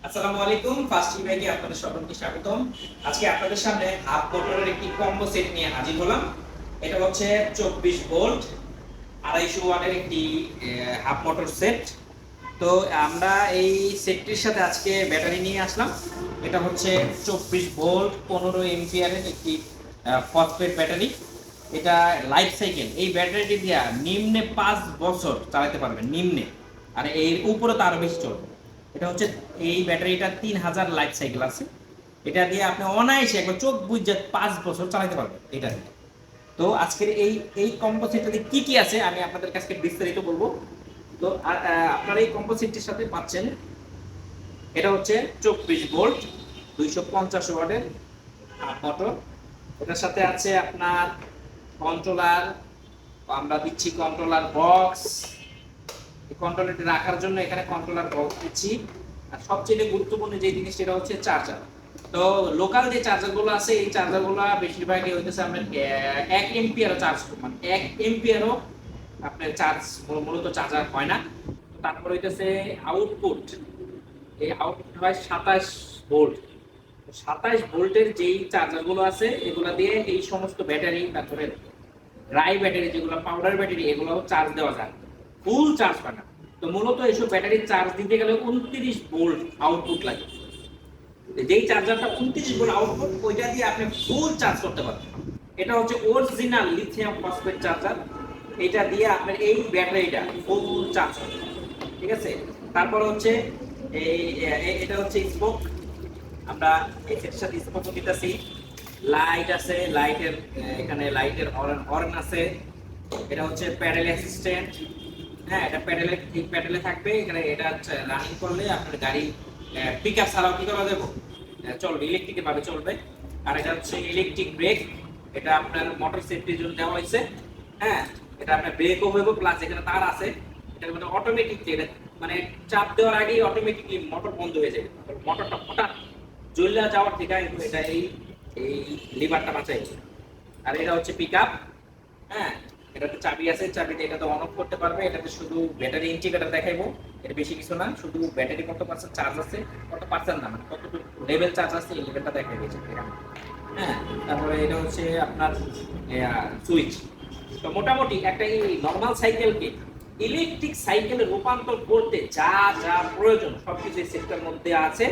আসসালামু আলাইকুম। ফার্স্ট ইভাইকে আপনাদের সকলকে স্বাগতম। আজকে আপনাদের সামনে হাফ মোটরের একটি কম্বো সেট নিয়ে হাজির হলাম। এটা হচ্ছে 24 ভোল্ট 250 ওয়াটের একটি হাফ মোটর সেট। তো আমরা এই সেটটির সাথে আজকে ব্যাটারি নিয়ে আসলাম। এটা হচ্ছে 24 ভোল্ট 15 এম্পিয়ারের একটি ফসফেট ব্যাটারি। এটা লাইফ সাইকেল এই ব্যাটারিটি দিয়ে নিম্নে 5 বছর চালাতে পারবেন নিম্নে, আর এর উপরে তো আরো বেশি চলবে। এটা হচ্ছে এই ব্যাটারিটা 3000 লাইফ সাইকেল আছে। এটা দিয়ে আপনি অনায়াসে একবার চোখ বুঝে 5 বছর চালাতে পারবেন এটা দিয়ে। তো আজকের এই কম্পোসিটটাতে কি কি আছে আমি আপনাদের কাছে বিস্তারিত বলবো। তো আপনারা এই কম্পোসিটটির সাথে পাচ্ছেন, এটা হচ্ছে 24 ভোল্ট 250 ওয়াটের মোটর। এটার সাথে আছে আপনার কন্ট্রোলার, আমরা দিচ্ছি কন্ট্রোলার বক্স। এই কন্ট্রোলারটি রাখার জন্য এখানে কন্ট্রোলার বক্স দিচ্ছি। আর সবচেয়ে গুরুত্বপূর্ণ যে জিনিসটা এটা হচ্ছে চার্জার। তো লোকাল যে চার্জারগুলো আছে এই চার্জারগুলো বেশিরভাগই হইতেছে আপনার 1 এম্পিয়ারও চার্জ, মানে 1 এম্পিয়ারও আপনার চার্জ মূলত চার্জার হয় না। তো তারপর হইতেছে আউটপুট, এই আউটপুট হয় 27 ভোল্ট। 27 ভোল্টের যেই চার্জারগুলো আছে এগুলো দিয়ে এই সমস্ত ব্যাটারি, তারপরে ড্রাই ব্যাটারি যেগুলো পাউডার ব্যাটারি, এগুলো চার্জ দেওয়া যায়, ফুল চার্জ হয় না। তো মূলত এইসব ব্যাটারি চার্জ দিতে গেলে 29 ভোল্ট আউটপুট লাগে। যেই চার্জারটা 29 ভোল্ট আউটপুট, ওইটা দিয়ে আপনি ফুল চার্জ করতে পারবেন। এটা হচ্ছে অরিজিনাল লিথিয়াম ফসফেট চার্জার। এটা দিয়ে আপনার এই ব্যাটারিটা ফুল চার্জ হবে, ঠিক আছে। তারপর হচ্ছে এটা হচ্ছে স্পোক। আমরা এর সাথে স্পোক দিতেছি। লাইট আছে, লাইটের এখানে লাইটের হর্ন আছে। এটা হচ্ছে প্যাডেল অ্যাসিস্ট্যান্ট। হ্যাঁ, এটা প্যাডেলে ঠিক প্যাডেলে থাকবে। এখানে এটা রানিং করলে আপনার গাড়ি পিকআপ ছাড়াও কি করা যাবে, চলবে, ইলেকট্রিকের ভাবে চলবে। আর এটা হচ্ছে ইলেকট্রিক ব্রেক। এটা আপনার মোটর সেফটির জন্য দেওয়া হয়েছে। হ্যাঁ, এটা আপনার ব্রেকও হইব, প্লাস এখানে তার আছে। এটা মানে অটোমেটিক, এটা মানে চাপ দেওয়ার আগেই অটোমেটিকলি মোটর বন্ধ হয়ে যাবে। মোটরটা হঠাৎ জ্বলে যাওয়ার থেকে এটা এই এই লিভারটা বাঁচাই। আর এটা হচ্ছে পিকআপ। হ্যাঁ, এটাতে চাবি আছে, চাবিতে এটাতে অন অফ করতে পারবে। এটাতে শুধু ব্যাটারি ইন্ডিকেটর দেখাইবো, এটা বেশি কিছু না, শুধু ব্যাটারি কত পার্সেন্ট চার্জ আছে, কত পার্সেন্ট না মানে কতটুকু লেভেল চার্জ আছে এই লেভেলটা দেখাইবে এখানে। হ্যাঁ, তারপরে এটা হচ্ছে আপনার সুইচ। তো মোটামুটি একটা এই নরমাল সাইকেলকে ইলেকট্রিক সাইকেলে রূপান্তর করতে যা যা প্রয়োজন সবকিছু এই সেটটার মধ্যে আছে।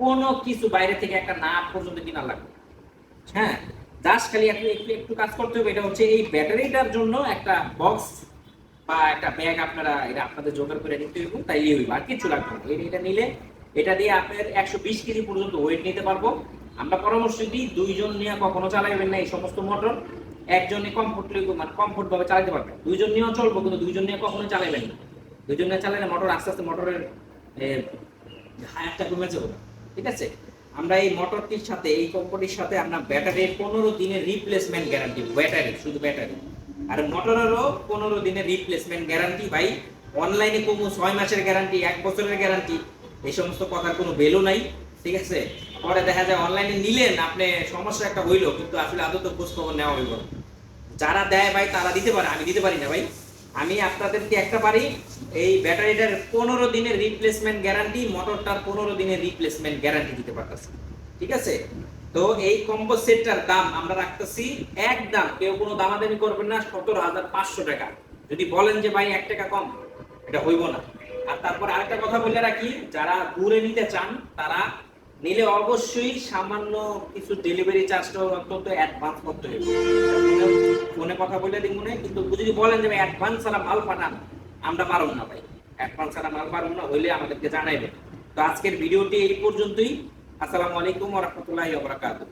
কোনো কিছু বাইরে থেকে একটা নাট পর্যন্ত কিনা লাগবে। হ্যাঁ, জাস্ট খালি একটু একটু একটু কাজ করতে হবে। এটা হচ্ছে এই ব্যাটারিটার জন্য একটা বক্স বা একটা ব্যাগ আপনারা এটা আপনাদের জোগাড় করে নিতে হবে, তাইলে হইব, আর কিছু লাগবে না। এটা নিলে এটা দিয়ে আপনার 120 কেজি পর্যন্ত ওয়েট নিতে পারবো। আমরা পরামর্শ দিই 2 জন নিয়ে কখনো চালাইবেন না এই সমস্ত মোটর। একজনে কমফোর্ট ভাবে চালাতে পারবে, 2 জন নিয়েও চলবো, কিন্তু 2 জন নিয়ে কখনো চালাইবেন না। 2 জন নিয়ে চালালে মোটর আস্তে আস্তে মোটরের হায়ারটা কমে যাবে, ঠিক আছে। আমরা এই মোটরটির সাথে, এই কোম্পানির সাথে আমরা ব্যাটারির 15 দিনের রিপ্লেসমেন্ট গ্যারান্টি, ব্যাটারি শুধু ব্যাটারি, আর মোটরেরও 15 দিনের রিপ্লেসমেন্ট গ্যারান্টি। ভাই অনলাইনে কোনো 6 মাসের গ্যারান্টি, 1 বছরের গ্যারান্টি, এই সমস্ত কথার কোনো ভ্যালু নাই, ঠিক আছে। পরে দেখা যায় অনলাইনে নিলেন আপনি, সমস্যা একটা হইলো, কিন্তু আসলে আদৌ খোঁজ খবর নেওয়া হইব। যারা দেয় ভাই তারা দিতে পারে, আমি দিতে পারি না ভাই। আমি আপনাদেরকে একটা পারি, এই ব্যাটারিটার 15 দিনের রিপ্লেসমেন্ট গ্যারান্টি, মোটরটার 15 দিনের রিপ্লেসমেন্ট গ্যারান্টি দিতে পারতেছি, ঠিক আছে। তো এই কম্বো সেটটার দাম আমরা রাখতেছি একদম, কেউ কোনো দামাদামি করবেন না, 17,500 টাকা। যদি বলেন যে ভাই 1 টাকা কম, এটা হইব না। আর তারপর আরেকটা কথা বলে রাখি, যারা দূরে নিতে চান তারা নিলে অবশ্যই সামান্য কিছু ডেলিভারি চার্জটা অন্তত অ্যাডভান্স করতে হবে। ফোনে কথা বলে দিব না, কিন্তু যদি বলেন যে অ্যাডভান্স ছাড়া মাল পাঠান, আমরা পারব না ভাই, অ্যাডভান্স ছাড়া মাল পারব না, হইলে আমাদেরকে জানাইবেন। তো আজকের ভিডিওটি এই পর্যন্তই। আসসালামু আলাইকুম ওয়া রাহমাতুল্লাহি ওয়া বারাকাতুহু।